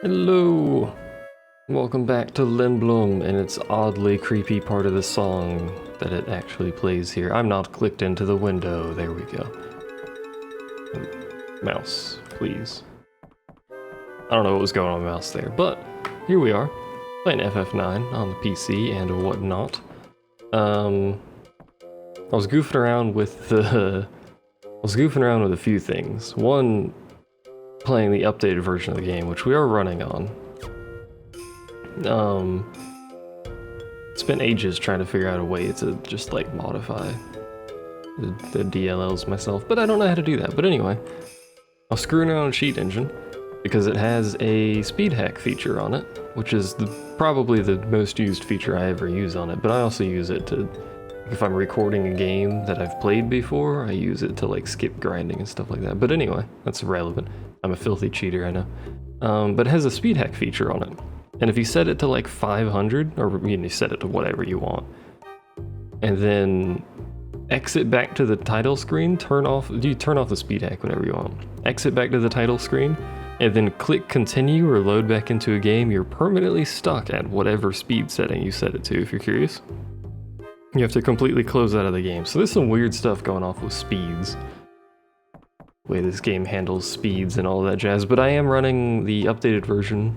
Hello! Welcome back to Lindblom and its oddly creepy part of the song that it actually plays here. I'm not clicked into the window. There we go. Mouse, please. I don't know what was going on with mouse there, but here we are, playing FF9 on the PC and whatnot. I was goofing around with a few things. One, playing the updated version of the game, which we are running on. Spent ages trying to figure out a way to just like modify the DLLs myself, but I don't know how to do that. But anyway, I was screwing around with Cheat Engine because it has a speed hack feature on it, which is probably the most used feature I ever use on it. But I also use it to, if I'm recording a game that I've played before, I use it to like skip grinding and stuff like that. But anyway, that's irrelevant. I'm a filthy cheater, I know. But it has a speed hack feature on it. And if you set it to like 500, or you set it to whatever you want, and then exit back to the title screen, turn off the speed hack whenever you want. Exit back to the title screen, and then click continue or load back into a game, you're permanently stuck at whatever speed setting you set it to, if you're curious. You have to completely close out of the game. So there's some weird stuff going off with speeds. The way this game handles speeds and all that jazz, but I am running the updated version.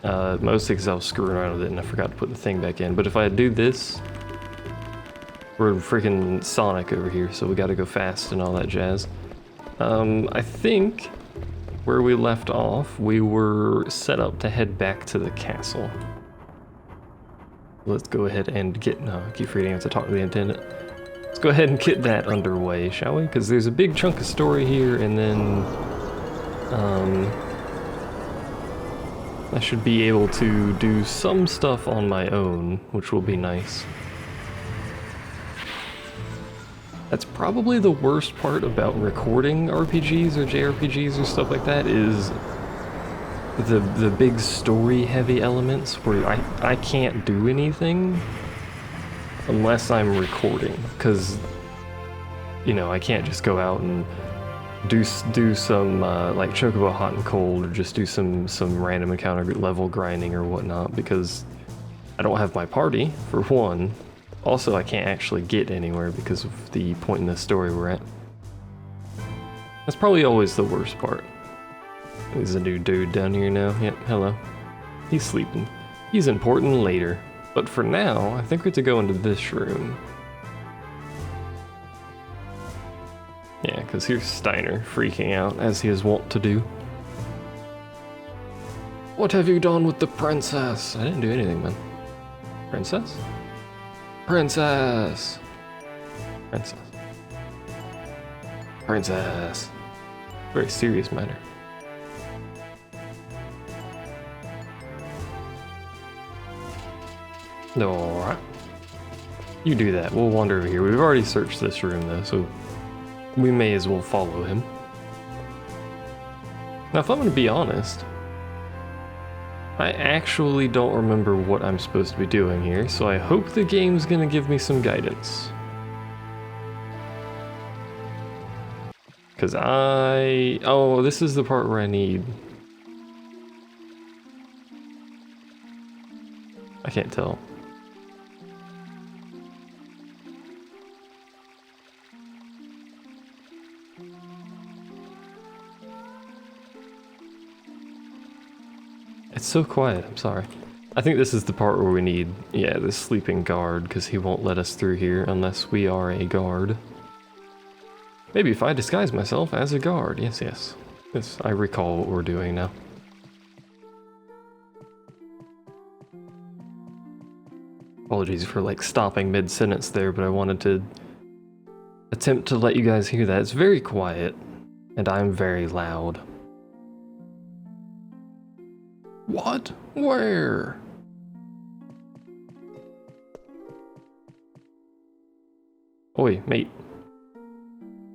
Mostly because I was screwing around with it and I forgot to put the thing back in. But if I do this, we're freaking Sonic over here, so we gotta go fast and all that jazz. I think where we left off, we were set up to head back to the castle. Let's go ahead and get, no, I keep forgetting I have to talk to the attendant. Let's go ahead and get that underway, shall we? Because there's a big chunk of story here, and then, I should be able to do some stuff on my own, which will be nice. That's probably the worst part about recording RPGs or JRPGs or stuff like that, is the big story-heavy elements where I can't do anything unless I'm recording, because, you know, I can't just go out and do some like Chocobo Hot and Cold, or just do some random encounter level grinding or whatnot, because I don't have my party, for one. Also, I can't actually get anywhere because of the point in the story we're at. That's probably always the worst part. There's a new dude down here now. Yep, hello. He's sleeping. He's important later. But for now, I think we have to go into this room. Yeah, because here's Steiner freaking out, as he is wont to do. What have you done with the princess? I didn't do anything, man. Princess? Princess! Princess. Princess. Very serious matter. Alright. You do that. We'll wander over here. We've already searched this room, though, so we may as well follow him. Now, if I'm going to be honest, I actually don't remember what I'm supposed to be doing here, so I hope the game's going to give me some guidance. Because oh, this is the part where I need... I can't tell. It's so quiet, I'm sorry. I think this is the part where we need, yeah, this sleeping guard, because he won't let us through here unless we are a guard. Maybe if I disguise myself as a guard, yes, yes. Yes, I recall what we're doing now. Apologies for like stopping mid-sentence there, but I wanted to attempt to let you guys hear that. It's very quiet, and I'm very loud. What? Where? Oi, mate.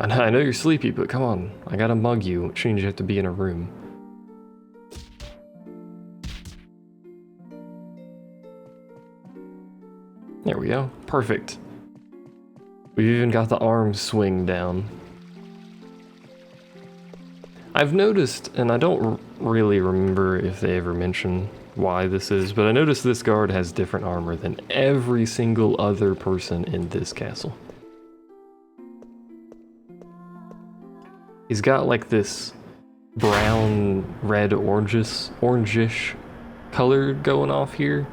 I know you're sleepy, but come on. I gotta mug you, which means you have to be in a room. There we go. Perfect. We've even got the arm swing down. I've noticed, and I don't really remember if they ever mention why this is, but I noticed this guard has different armor than every single other person in this castle. He's got like this brown, red, orangish color going off here.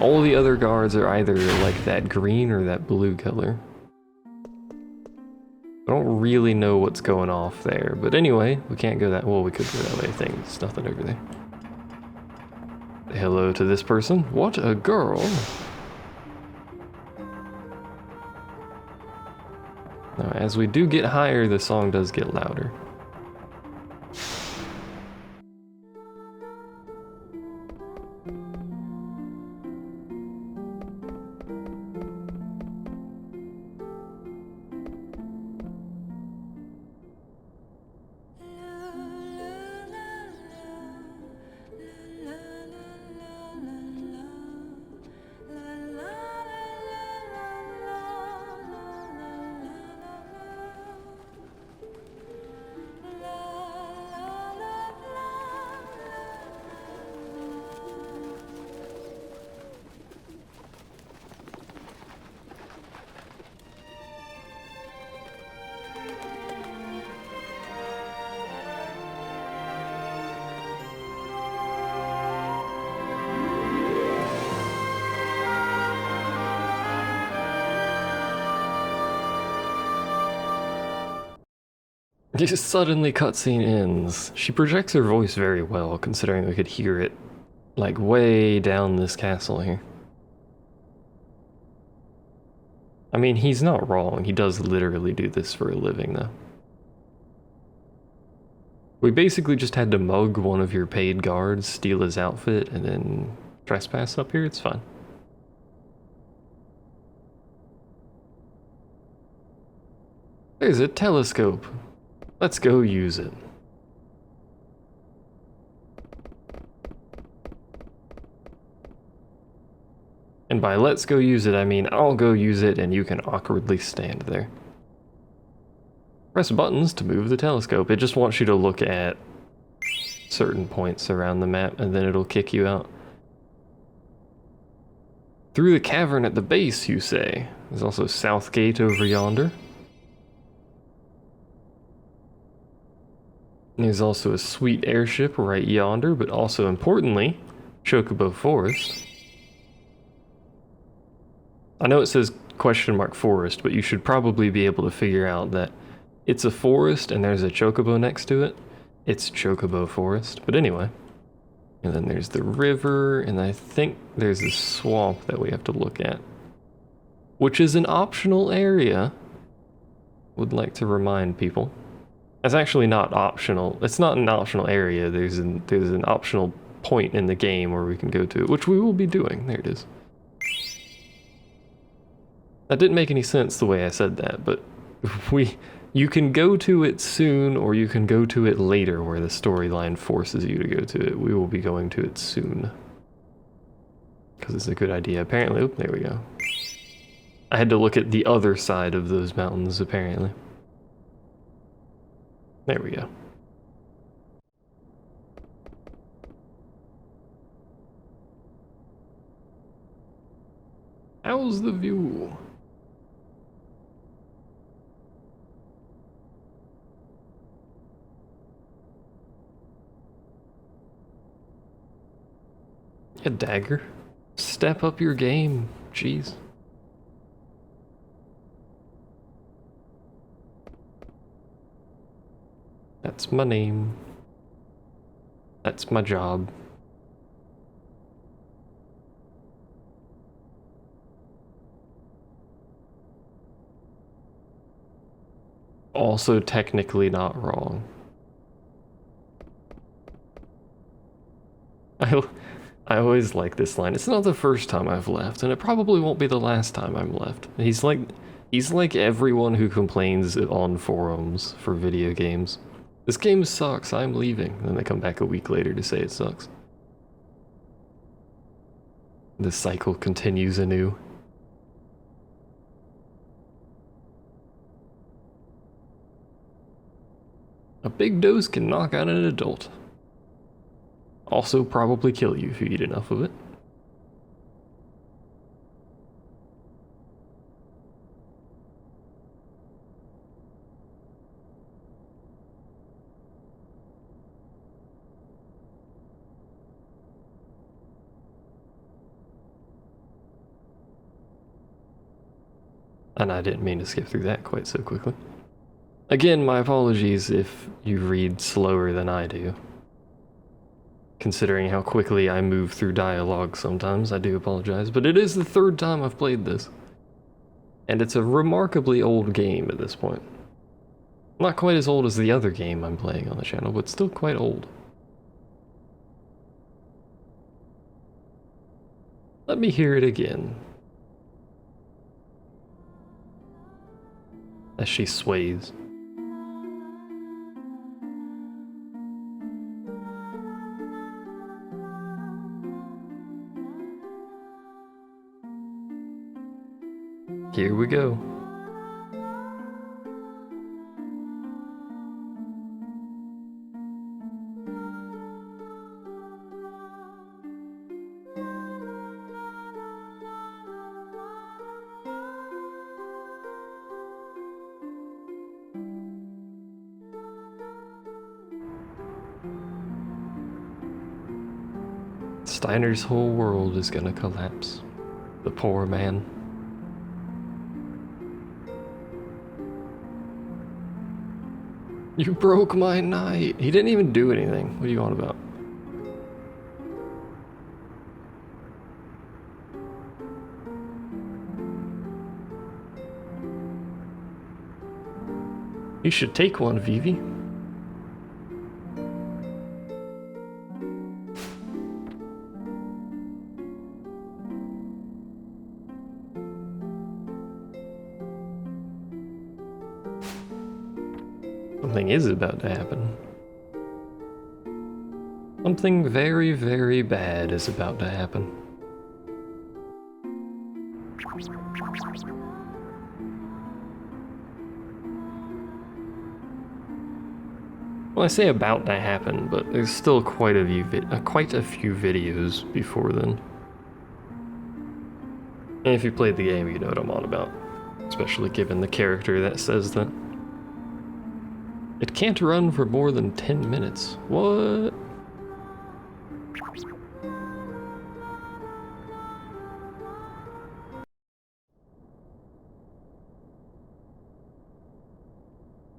All the other guards are either like that green or that blue color. I don't really know what's going off there, but anyway, we can't go that, well, we could go that way. There's nothing over there. Say hello to this person. What a girl. Now, as we do get higher, the song does get louder. Just suddenly cutscene ends. She projects her voice very well, considering we could hear it, like, way down this castle here. I mean, he's not wrong. He does literally do this for a living, though. We basically just had to mug one of your paid guards, steal his outfit, and then trespass up here. It's fine. There's a telescope. Let's go use it. And by let's go use it, I mean I'll go use it and you can awkwardly stand there. Press buttons to move the telescope. It just wants you to look at certain points around the map and then it'll kick you out. Through the cavern at the base, you say. There's also South Gate over yonder. There's also a sweet airship right yonder, but also importantly, Chocobo Forest. I know it says question mark forest, but you should probably be able to figure out that it's a forest and there's a chocobo next to it. It's Chocobo Forest, but anyway. And then there's the river, and I think there's a swamp that we have to look at, which is an optional area. Would like to remind people. It's actually not optional. It's not an optional area. There's an optional point in the game where we can go to it, which we will be doing. There it is. That didn't make any sense the way I said that, but you can go to it soon or you can go to it later where the storyline forces you to go to it. We will be going to it soon. Because it's a good idea. Apparently, oh, there we go. I had to look at the other side of those mountains, apparently. There we go. How's the view? A dagger? Step up your game, jeez. That's my name. That's my job. Also technically not wrong. I always like this line. It's not the first time I've left, and it probably won't be the last time I'm left. He's like everyone who complains on forums for video games. This game sucks, I'm leaving. And then they come back a week later to say it sucks. The cycle continues anew. A big dose can knock out an adult. Also probably kill you if you eat enough of it. And I didn't mean to skip through that quite so quickly. Again, my apologies if you read slower than I do. Considering how quickly I move through dialogue sometimes, I do apologize, but it is the third time I've played this. And it's a remarkably old game at this point. Not quite as old as the other game I'm playing on the channel, but still quite old. Let me hear it again. As she sways. Here we go. Steiner's whole world is gonna collapse. The poor man. You broke my night. He didn't even do anything. What are you on about? You should take one, Vivi. Something is about to happen. Something very, very bad is about to happen. Well, I say about to happen, but there's still quite a few videos before then. And if you played the game, you know what I'm on about. Especially given the character that says that. It can't run for more than 10 minutes. What?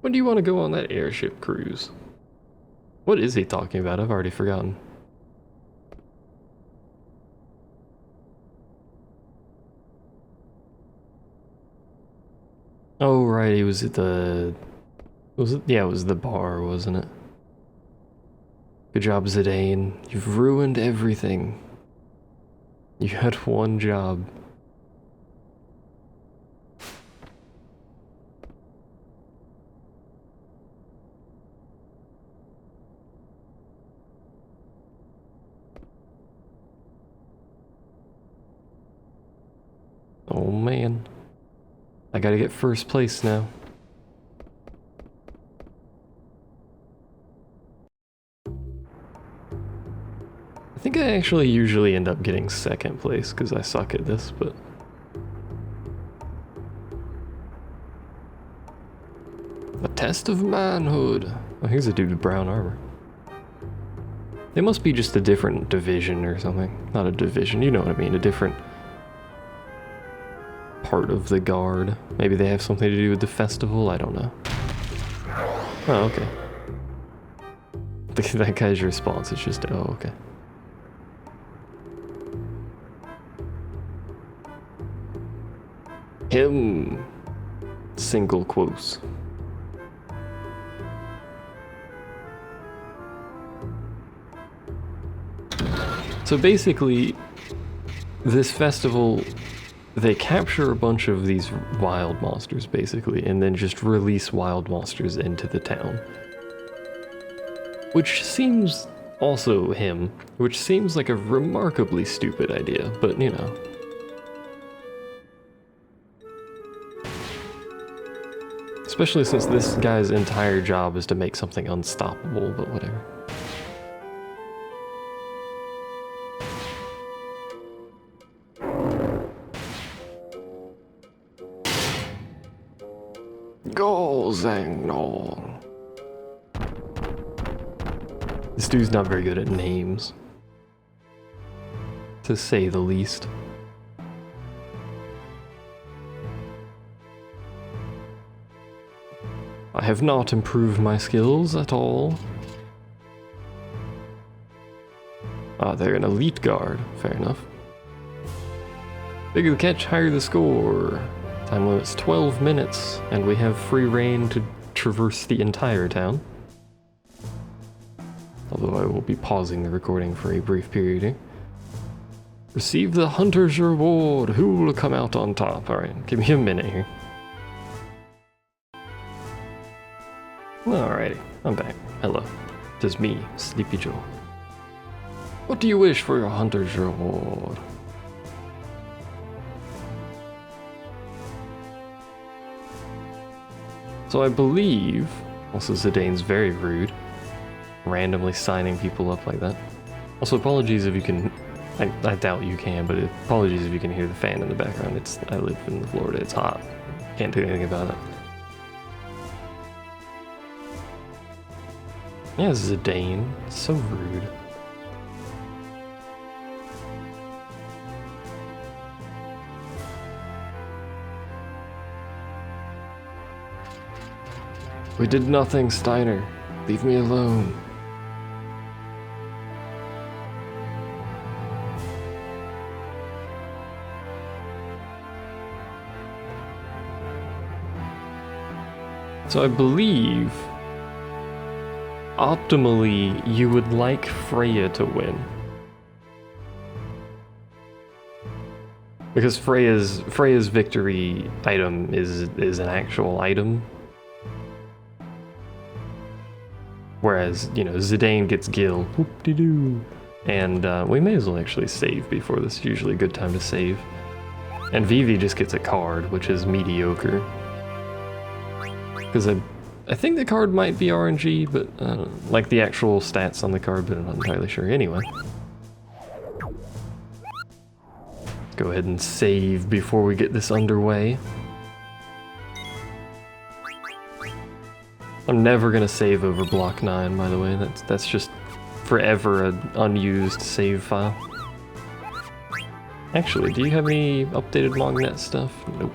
When do you want to go on that airship cruise? What is he talking about? I've already forgotten. Oh, right, he was at the... Was it? Yeah, it was the bar, wasn't it? Good job, Zidane. You've ruined everything. You had one job. Oh man. I gotta get first place now. I think I actually usually end up getting second place because I suck at this, but... A test of manhood. Oh, here's a dude with brown armor. They must be just a different division or something. Not a division, you know what I mean, a different part of the guard. Maybe they have something to do with the festival, I don't know. Oh, okay. That guy's response is just, oh, okay. Him. Single quotes. So basically, this festival, they capture a bunch of these wild monsters, basically, and then just release wild monsters into the town. Which seems also him, which seems like a remarkably stupid idea, but you know. Especially since this guy's entire job is to make something unstoppable, but whatever. Go, Zangno. This dude's not very good at names, to say the least. I have not improved my skills at all. Ah, they're an elite guard. Fair enough. Bigger the catch, higher the score. Time limit's 12 minutes, and we have free reign to traverse the entire town. Although I will be pausing the recording for a brief period here. Receive the Hunter's Reward. Who will come out on top? Alright, give me a minute here. Alrighty, I'm back. Hello. It is me, Sleepy Joe. What do you wish for your Hunter's Reward? So I believe, also Zidane's very rude, randomly signing people up like that. Also apologies if you can, I doubt you can, but apologies if you can hear the fan in the background. I live in Florida, it's hot. Can't do anything about it. Yeah, Zidane, so rude. We did nothing, Steiner. Leave me alone. So I believe, optimally, you would like Freya to win. Because Freya's victory item is an actual item. Whereas, you know, Zidane gets Gil, whoop-de-doo. And we may as well actually save before this is usually a good time to save. And Vivi just gets a card, which is mediocre. Because I think the card might be RNG, but I don't know, like the actual stats on the card, but I'm not entirely sure. Anyway. Go ahead and save before we get this underway. I'm never gonna save over block 9, by the way. That's just forever an unused save file. Actually, do you have any updated Mognet stuff? Nope.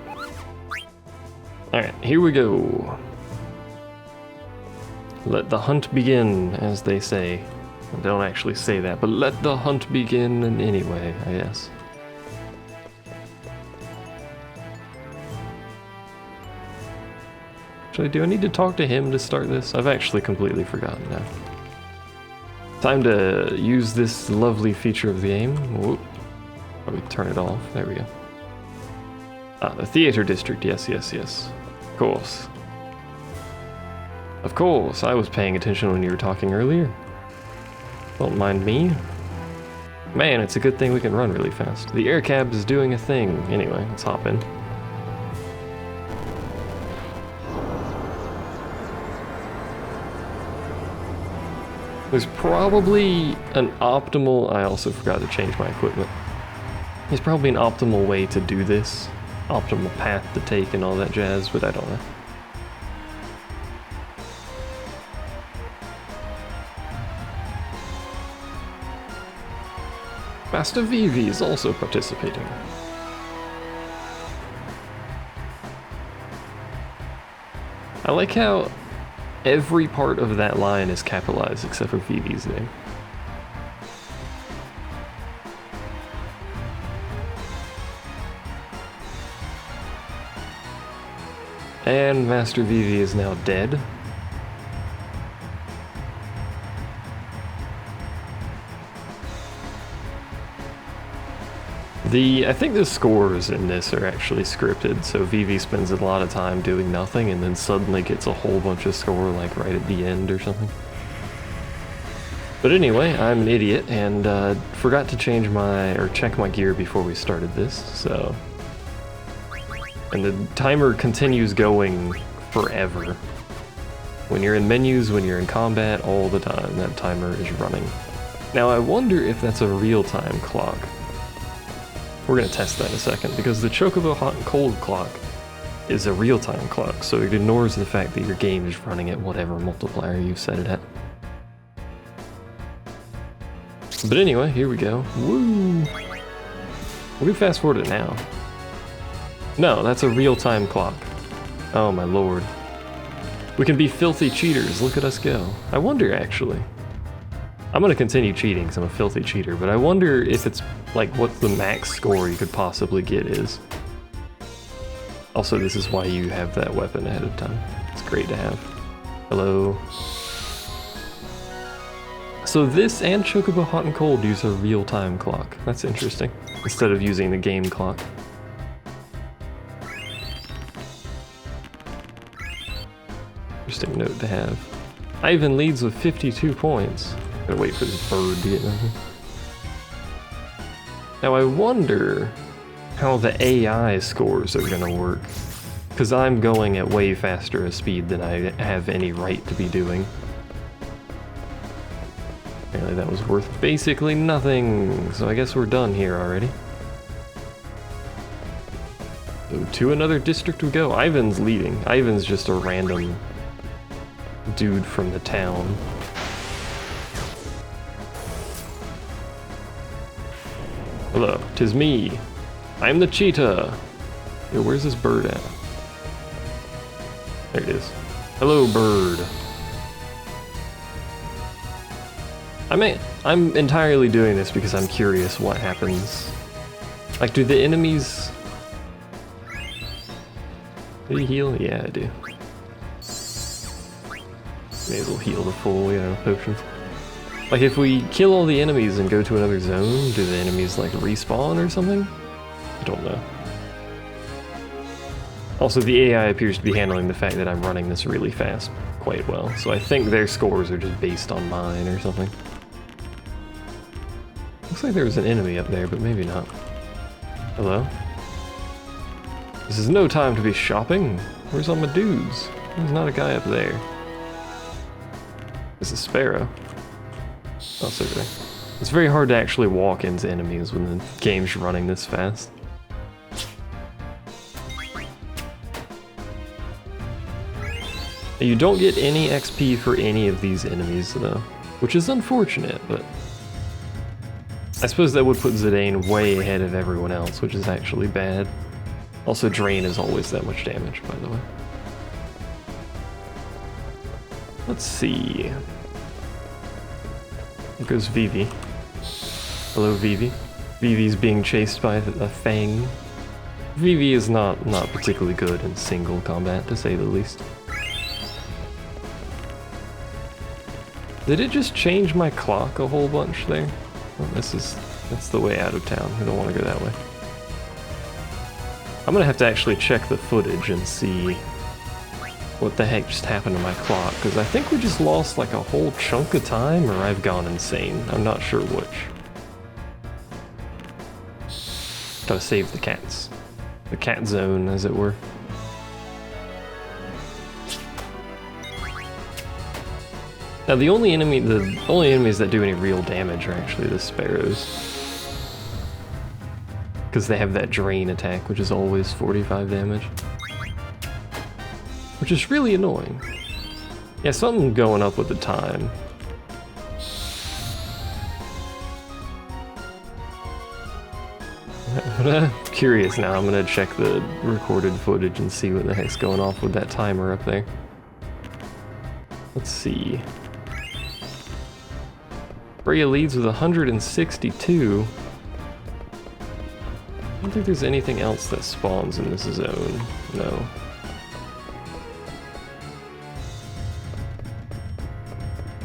Alright, here we go. Let the hunt begin, as they say. They don't actually say that, but let the hunt begin in any way, I guess. Actually, do I need to talk to him to start this? I've actually completely forgotten now. Time to use this lovely feature of the game. Whoop. Let me turn it off. There we go. Ah, the theater district. Yes, yes, yes. Of course. Of course, I was paying attention when you were talking earlier. Don't mind me. Man, it's a good thing we can run really fast. The air cab is doing a thing. Anyway, let's hop in. There's probably an optimal... I also forgot to change my equipment. There's probably an optimal way to do this. Optimal path to take and all that jazz, but I don't know. Master Vivi is also participating. I like how every part of that line is capitalized except for Vivi's name. And Master Vivi is now dead. I think the scores in this are actually scripted, so Vivi spends a lot of time doing nothing and then suddenly gets a whole bunch of score like right at the end or something. But anyway, I'm an idiot and forgot to change check my gear before we started this, so... And the timer continues going forever. When you're in menus, when you're in combat, all the time, that timer is running. Now I wonder if that's a real-time clock. We're gonna test that in a second, because the Chocobo hot and cold clock is a real-time clock, so it ignores the fact that your game is running at whatever multiplier you've set it at. But anyway, here we go. Woo! We can fast forward it now. No, that's a real-time clock. Oh my lord. We can be filthy cheaters, look at us go. I wonder actually. I'm gonna continue cheating because I'm a filthy cheater, but I wonder if it's like what the max score you could possibly get is. Also, this is why you have that weapon ahead of time. It's great to have. Hello. So this and Chocobo Hot and Cold use a real-time clock. That's interesting. Instead of using the game clock. Interesting note to have. Ivan leads with 52 points. Gotta wait for this bird to get nothing. Now I wonder how the AI scores are gonna work. Because I'm going at way faster a speed than I have any right to be doing. Apparently that was worth basically nothing, so I guess we're done here already. So to another district we go. Ivan's leading. Ivan's just a random dude from the town. Hello, 'tis me. I'm the cheetah. Yo, where's this bird at? There it is. Hello, bird. I'm entirely doing this because I'm curious what happens. Like, do the enemies... Do you heal? Yeah, I do. May as well heal the full, potions. Like, if we kill all the enemies and go to another zone, do the enemies, like, respawn or something? I don't know. Also, the AI appears to be handling the fact that I'm running this really fast quite well, so I think their scores are just based on mine or something. Looks like there was an enemy up there, but maybe not. Hello? This is no time to be shopping. Where's all my dudes? There's not a guy up there. It's a sparrow. Oh, it's over there. It's very hard to actually walk into enemies when the game's running this fast. You don't get any XP for any of these enemies though, which is unfortunate, but I suppose that would put Zidane way ahead of everyone else, which is actually bad. Also, Drain is always that much damage, by the way. Let's see. There goes Vivi. Hello, Vivi. Vivi's being chased by a Fang. Vivi is not particularly good in single combat, to say the least. Did it just change my clock a whole bunch there? Oh, that's the way out of town. I don't want to go that way. I'm gonna have to actually check the footage and see what the heck just happened to my clock, because I think we just lost like a whole chunk of time, or I've gone insane. I'm not sure which. Gotta save the cats. The cat zone, as it were. Now the only enemies that do any real damage are actually the sparrows. Because they have that drain attack, which is always 45 damage. Which is really annoying. Yeah, something going up with the time. I'm curious now. I'm gonna check the recorded footage and see what the heck's going off with that timer up there. Let's see. Freya leads with 162. I don't think there's anything else that spawns in this zone. No.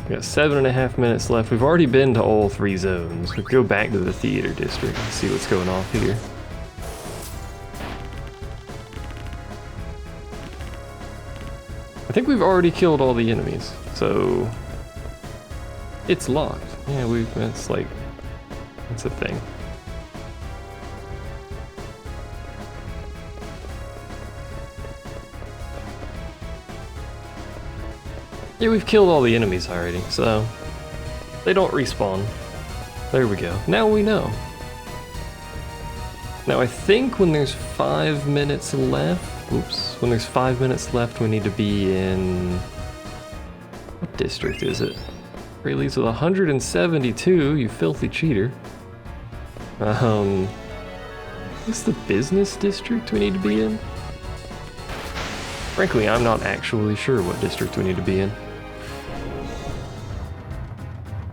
We got 7.5 minutes left. We've already been to all 3 zones. We go back to the theater district and see what's going off here. I think we've already killed all the enemies, so it's locked. Yeah, that's a thing. Yeah, we've killed all the enemies already, so they don't respawn. There we go. Now we know. Now I think when there's 5 minutes left, oops, when there's 5 minutes left we need to be in, what district is it? Frey leads with 172, you filthy cheater. What's the business district we need to be in? Frankly, I'm not actually sure what district we need to be in.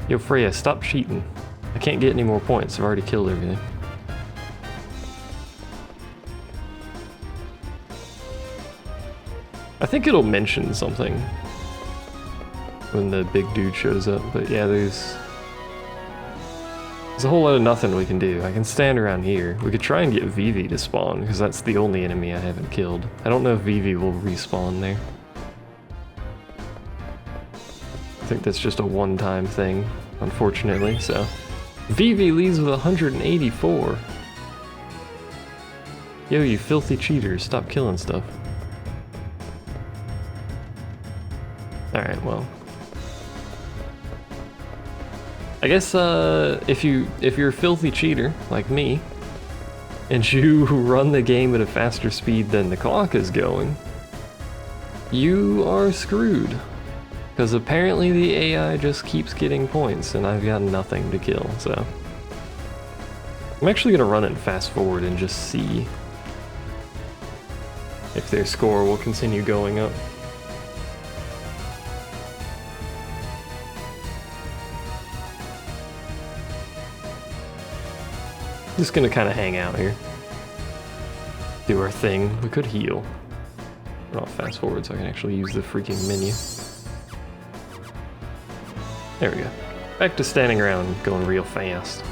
Yo, Freya, stop cheating. I can't get any more points. I've already killed everything. I think it'll mention something when the big dude shows up, but yeah, there's a whole lot of nothing we can do. I can stand around here. We could try and get Vivi to spawn, because that's the only enemy I haven't killed. I don't know if Vivi will respawn there. I think that's just a one-time thing, unfortunately, so. Vivi leads with 184. Yo, you filthy cheaters, stop killing stuff. Alright, well. I guess if you're a filthy cheater, like me, and you run the game at a faster speed than the clock is going, you are screwed. Because apparently the AI just keeps getting points, and I've got nothing to kill, so. I'm actually gonna run it fast forward and just see if their score will continue going up. Just gonna kind of hang out here. Do our thing. We could heal. But I'll fast forward so I can actually use the freaking menu. There we go. Back to standing around going real fast.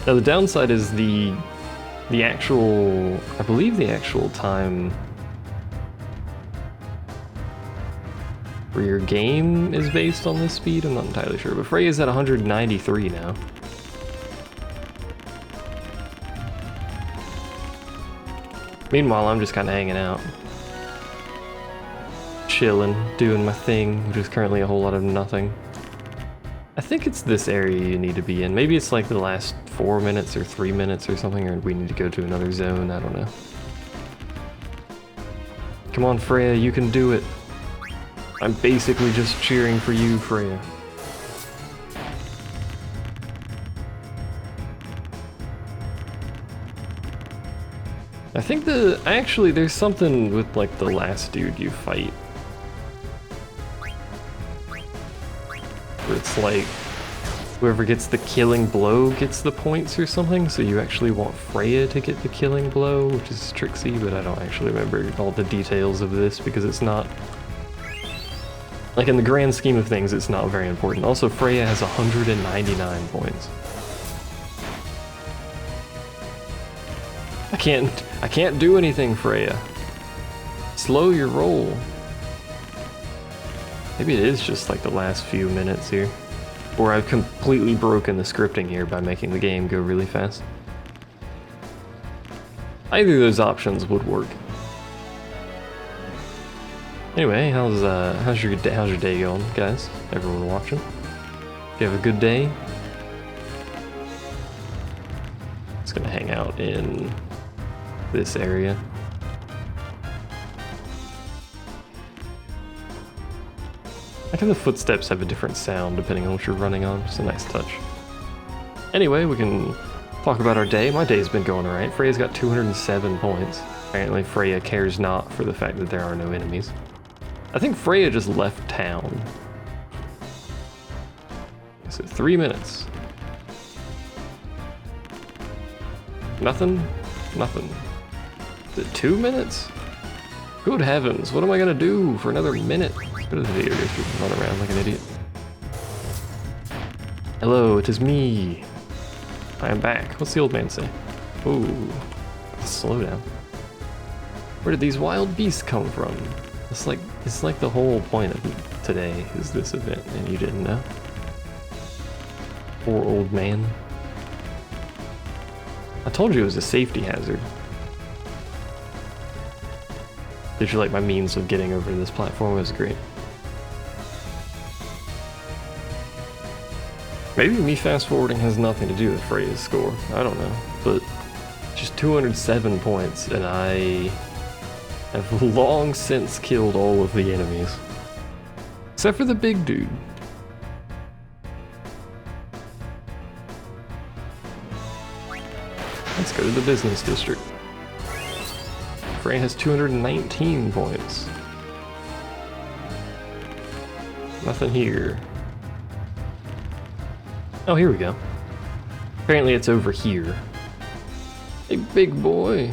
Now the downside is the actual, I believe the actual time for your game is based on this speed. I'm not entirely sure, but Freya's at 193 now. Meanwhile, I'm just kind of hanging out. Chilling, doing my thing, which is currently a whole lot of nothing. I think it's this area you need to be in. Maybe it's like the last 4 minutes or 3 minutes or something, or we need to go to another zone, I don't know. Come on, Freya, you can do it. I'm basically just cheering for you, Freya. I think actually there's something with like the last dude you fight. Where it's like, whoever gets the killing blow gets the points or something, so you actually want Freya to get the killing blow, which is tricksy, but I don't actually remember all the details of this because it's not, like in the grand scheme of things, it's not very important. Also, Freya has 199 points. I can't do anything, Freya. Slow your roll. Maybe it is just like the last few minutes here. Or I've completely broken the scripting here by making the game go really fast. Either of those options would work. Anyway, how's your day going, guys? Everyone watching? You have a good day? Just gonna hang out in this area. I think the footsteps have a different sound depending on what you're running on. Just a nice touch. Anyway, we can talk about our day. My day's been going alright. Freya's got 207 points. Apparently Freya cares not for the fact that there are no enemies. I think Freya just left town. So 3 minutes. Nothing? Nothing. Is it 2 minutes? Good heavens, what am I gonna do for another minute? Go to the theater district and run around like an idiot. Hello, it is me. I am back. What's the old man say? Ooh, slow down. Where did these wild beasts come from? It's like the whole point of today is this event, and you didn't know. Poor old man. I told you it was a safety hazard. Did you like my means of getting over to this platform? It was great. Maybe me fast forwarding has nothing to do with Freya's score. I don't know, but just 207 points, and I have long since killed all of the enemies. Except for the big dude. Let's go to the business district. Freya has 219 points. Nothing here. Oh, here we go. Apparently it's over here. Hey, big boy.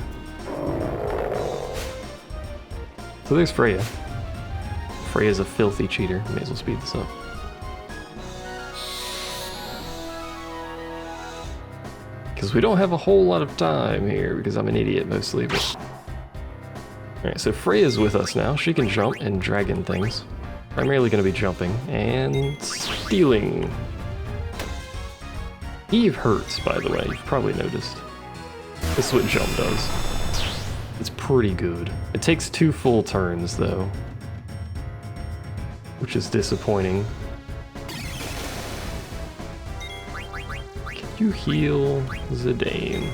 So there's Freya. Freya's a filthy cheater. May as well speed this up. Because we don't have a whole lot of time here, because I'm an idiot mostly, but... Alright, so Freya's with us now. She can jump and dragon things. Primarily going to be jumping and stealing. Eve hurts, by the way, you've probably noticed. This is what jump does. It's pretty good. It takes 2 full turns, though, which is disappointing. Can you heal Zidane?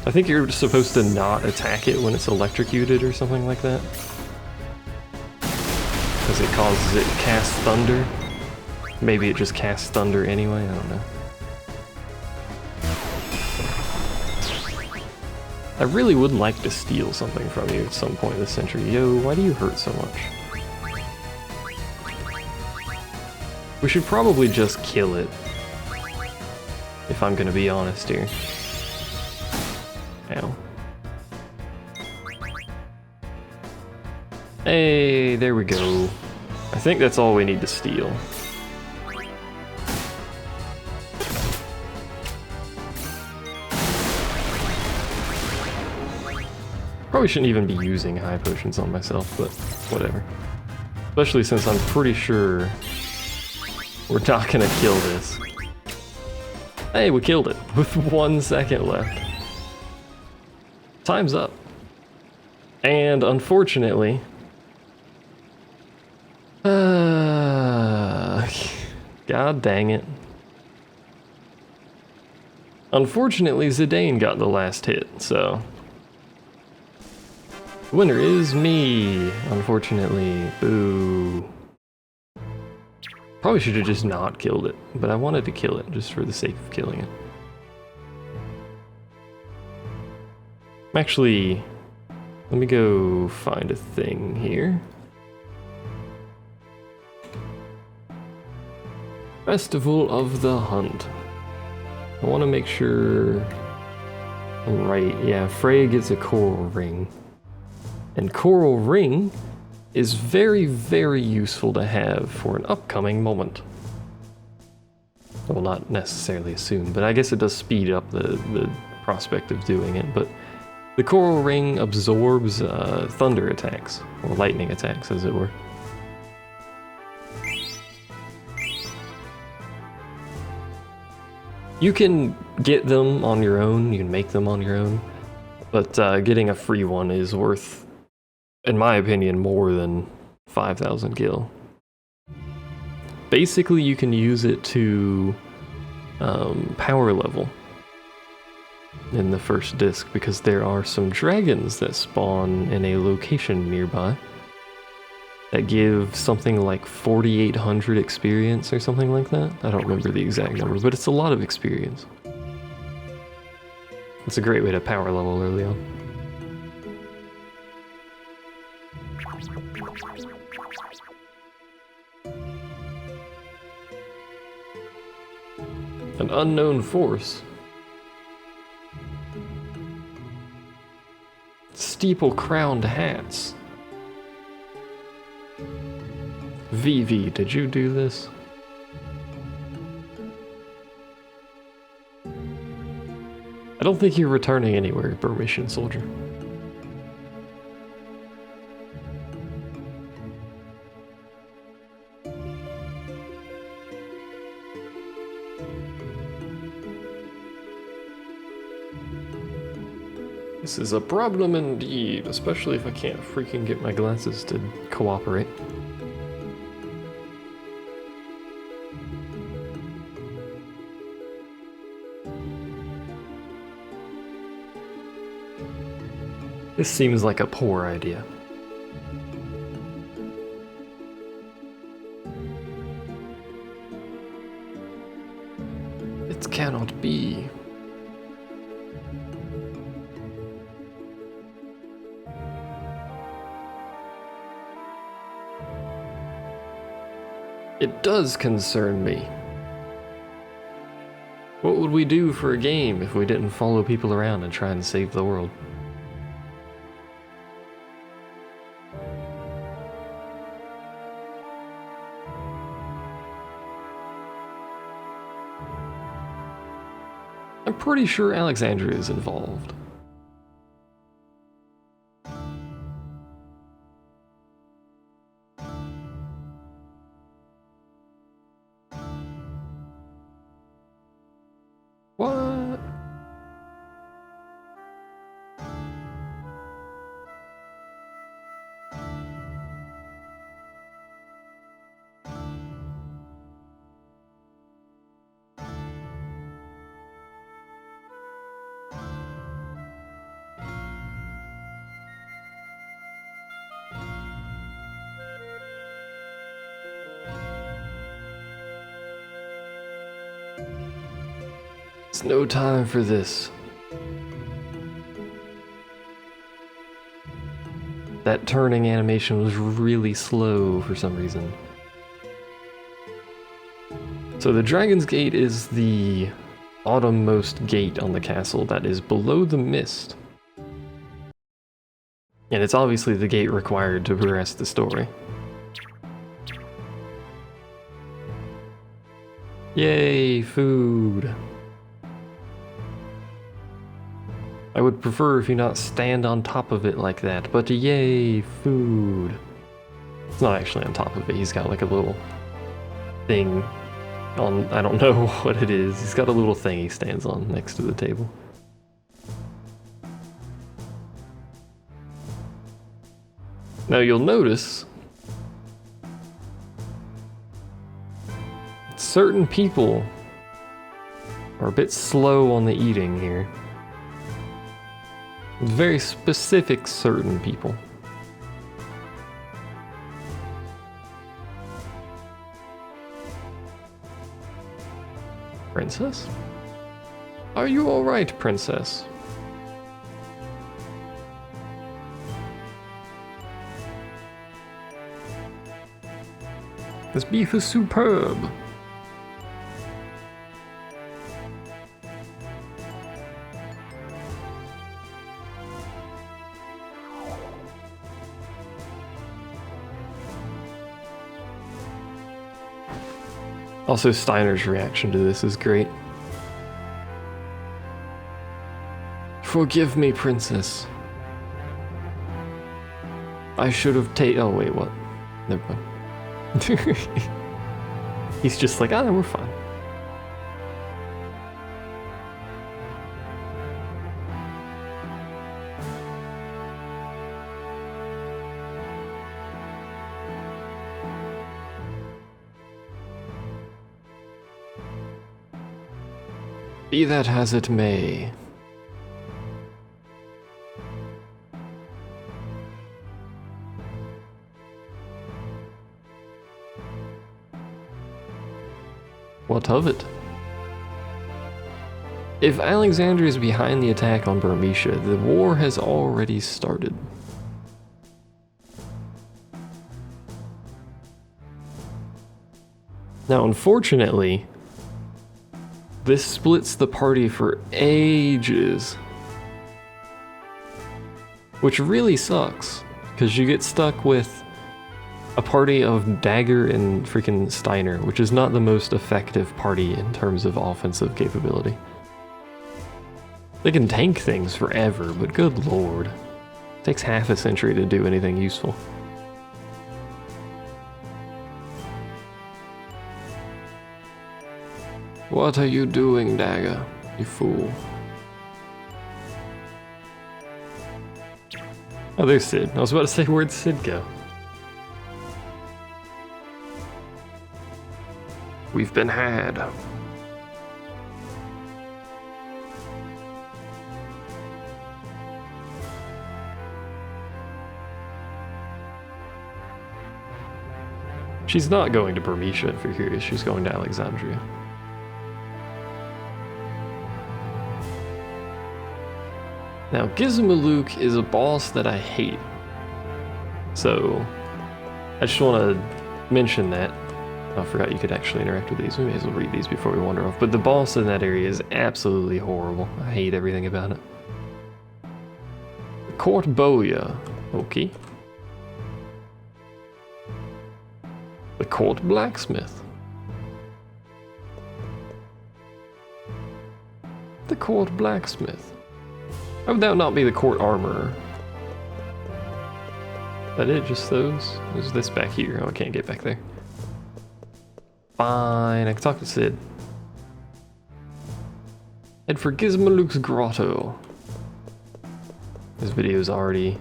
I think you're supposed to not attack it when it's electrocuted or something like that. Because it causes it to cast thunder. Maybe it just casts thunder anyway, I don't know. I really would like to steal something from you at some point this century. Yo, why do you hurt so much? We should probably just kill it, if I'm gonna be honest here. Ow. Hey, there we go. I think that's all we need to steal. Probably shouldn't even be using high potions on myself, but whatever. Especially since I'm pretty sure we're not gonna kill this. Hey, we killed it with 1 second left. Time's up. And unfortunately, God dang it. Unfortunately, Zidane got the last hit, so... The winner is me, unfortunately. Boo. Probably should have just not killed it, but I wanted to kill it just for the sake of killing it. Actually, let me go find a thing here. Festival of the Hunt. I want to make sure I'm right. Yeah, Freya gets a coral ring. And coral ring is very, very useful to have for an upcoming moment. Well, not necessarily soon, but I guess it does speed up the prospect of doing it. But the coral ring absorbs thunder attacks, or lightning attacks, as it were. You can get them on your own, you can make them on your own, but getting a free one is worth, in my opinion, more than 5,000 gil. Basically, you can use it to power level in the first disc, because there are some dragons that spawn in a location nearby that give something like 4,800 experience or something like that. I don't remember the exact number, but it's a lot of experience. It's a great way to power level early on. An unknown force. Steeple-crowned hats. VV, did you do this? I don't think you're returning anywhere, Permission Soldier. This is a problem indeed, especially if I can't freaking get my glasses to cooperate. This seems like a poor idea. It cannot be. It does concern me. What would we do for a game if we didn't follow people around and try and save the world? I'm pretty sure Alexandria is involved. What? It's no time for this. That turning animation was really slow for some reason. So the Dragon's Gate is the bottommost gate on the castle that is below the mist. And it's obviously the gate required to progress the story. Yay, food! I would prefer if you not stand on top of it like that, but yay, food. It's not actually on top of it, he's got like a little thing on, I don't know what it is. He's got a little thing he stands on next to the table. Now you'll notice certain people are a bit slow on the eating here. Very specific certain people. Princess? Are you alright, princess? This beef is superb. Also, Steiner's reaction to this is great. Forgive me, princess. I should have oh wait, what? Never mind. He's just like, we're fine. Be that as it may. What of it? If Alexandria is behind the attack on Burmecia, the war has already started. Now, unfortunately, this splits the party for ages. Which really sucks, because you get stuck with a party of Dagger and freaking Steiner, which is not the most effective party in terms of offensive capability. They can tank things forever, but good lord. It takes half a century to do anything useful. What are you doing, Dagger, you fool? Oh, there's Sid. I was about to say, where'd Sid go? We've been had. She's not going to Burmecia, if you're curious. She's going to Alexandria. Now, Gizmaluk is a boss that I hate. So, I just want to mention that. Oh, I forgot you could actually interact with these. We may as well read these before we wander off. But the boss in that area is absolutely horrible. I hate everything about it. Court Boya. Okay. The Court Blacksmith. The Court Blacksmith. How would that not be the Court Armorer? Is that it? Just those? There's this back here. Oh, I can't get back there. Fine, I can talk to Sid. Head for Gizmaluk's Grotto. This video's already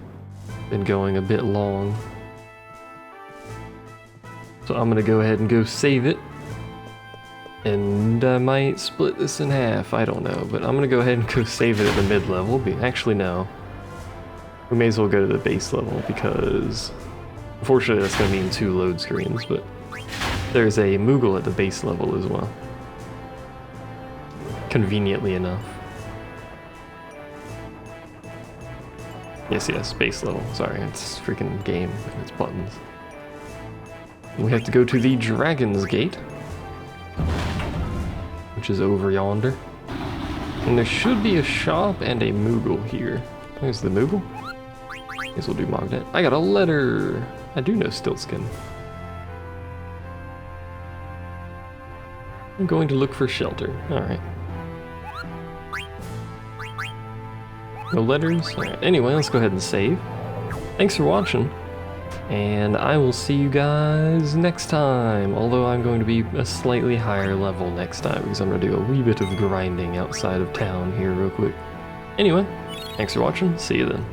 been going a bit long. So I'm gonna go ahead and go save it. And I might split this in half, I don't know. But I'm gonna go ahead and go save it at the mid-level. Actually, no. We may as well go to the base level because unfortunately that's gonna mean 2 load screens, but there's a Moogle at the base level as well. Conveniently enough. Yes, base level. Sorry, it's freaking game. It's buttons. We have to go to the Dragon's Gate, which is over yonder. And there should be a shop and a Moogle here. There's the Moogle. Guess we'll do Magnet. I got a letter. I do know Stiltskin. I'm going to look for shelter. Alright. No letters? Alright, anyway, let's go ahead and save. Thanks for watching. And I will see you guys next time. Although I'm going to be a slightly higher level next time because I'm going to do a wee bit of grinding outside of town here real quick. Anyway, thanks for watching. See you then.